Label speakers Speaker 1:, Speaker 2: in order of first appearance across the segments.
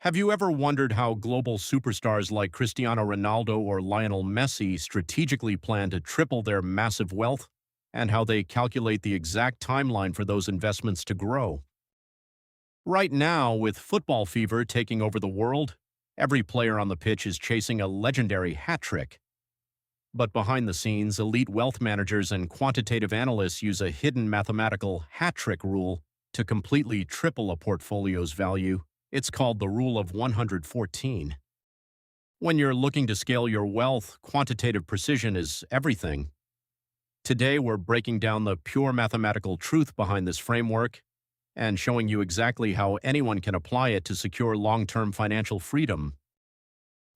Speaker 1: Have you ever wondered how global superstars like Cristiano Ronaldo or Lionel Messi strategically plan to triple their massive wealth, and how they calculate the exact timeline for those investments to grow? Right now, with football fever taking over the world, every player on the pitch is chasing a legendary hat trick. But behind the scenes, elite wealth managers and quantitative analysts use a hidden mathematical hat trick rule to completely triple a portfolio's value. It's called the Rule of 114. When you're looking to scale your wealth, quantitative precision is everything. Today, we're breaking down the pure mathematical truth behind this framework and showing you exactly how anyone can apply it to secure long-term financial freedom.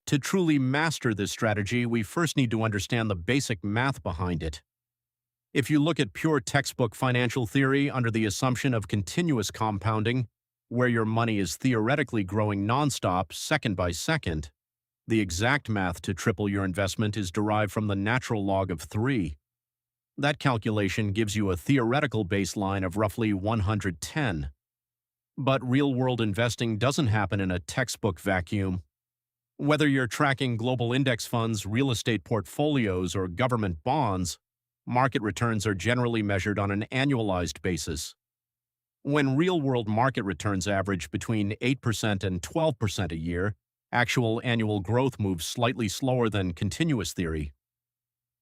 Speaker 1: To truly master this strategy, we first need to understand the basic math behind it. If you look at pure textbook financial theory under the assumption of continuous compounding, where your money is theoretically growing nonstop, second by second, the exact math to triple your investment is derived from the natural log of 3. That calculation gives you a theoretical baseline of roughly 110. But real-world investing doesn't happen in a textbook vacuum. Whether you're tracking global index funds, real estate portfolios, or government bonds, market returns are generally measured on an annualized basis. When real-world market returns average between 8% and 12% a year, actual annual growth moves slightly slower than continuous theory.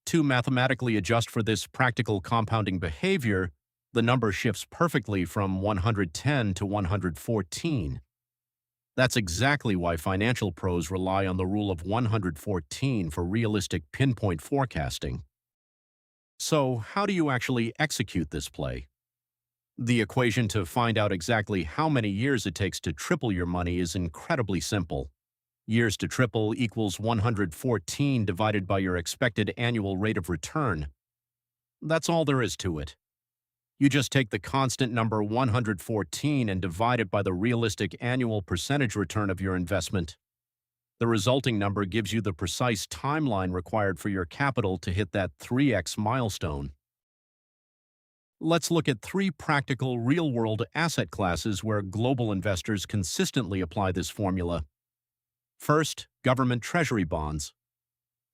Speaker 1: To mathematically adjust for this practical compounding behavior, the number shifts perfectly from 110 to 114. That's exactly why financial pros rely on the Rule of 114 for realistic pinpoint forecasting. So, how do you actually execute this play? The equation to find out exactly how many years it takes to triple your money is incredibly simple. Years to triple equals 114 divided by your expected annual rate of return. That's all there is to it. You just take the constant number 114 and divide it by the realistic annual percentage return of your investment. The resulting number gives you the precise timeline required for your capital to hit that 3x milestone. Let's look at 3 practical real-world asset classes where global investors consistently apply this formula. First, government treasury bonds.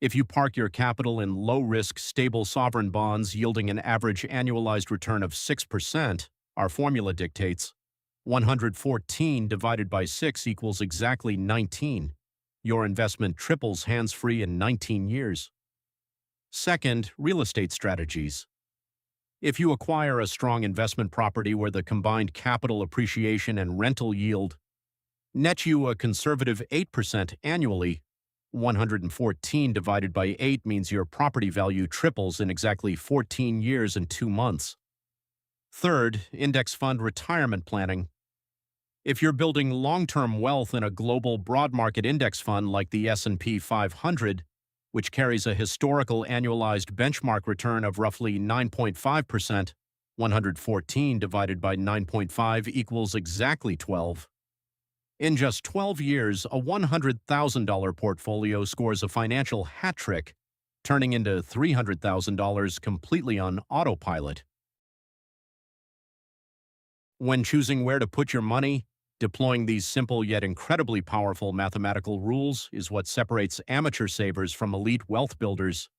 Speaker 1: If you park your capital in low-risk, stable sovereign bonds yielding an average annualized return of 6%, our formula dictates 114 divided by 6 equals exactly 19. Your investment triples hands-free in 19 years. Second, real estate strategies. If you acquire a strong investment property where the combined capital appreciation and rental yield net you a conservative 8% annually, 114 divided by 8 means your property value triples in exactly 14 years and 2 months. Third, index fund retirement planning. If you're building long-term wealth in a global broad market index fund like the S&P 500, which carries a historical annualized benchmark return of roughly 9.5%, 114 divided by 9.5 equals exactly 12. In just 12 years, a $100,000 portfolio scores a financial hat trick, turning into $300,000 completely on autopilot. When choosing where to put your money, deploying these simple yet incredibly powerful mathematical rules is what separates amateur savers from elite wealth builders.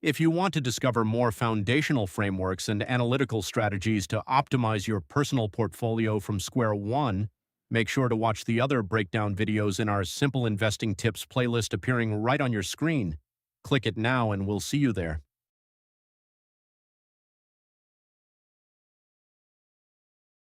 Speaker 1: If you want to discover more foundational frameworks and analytical strategies to optimize your personal portfolio from square one, make sure to watch the other breakdown videos in our Simple Investing Tips playlist appearing right on your screen. Click it now and we'll see you there.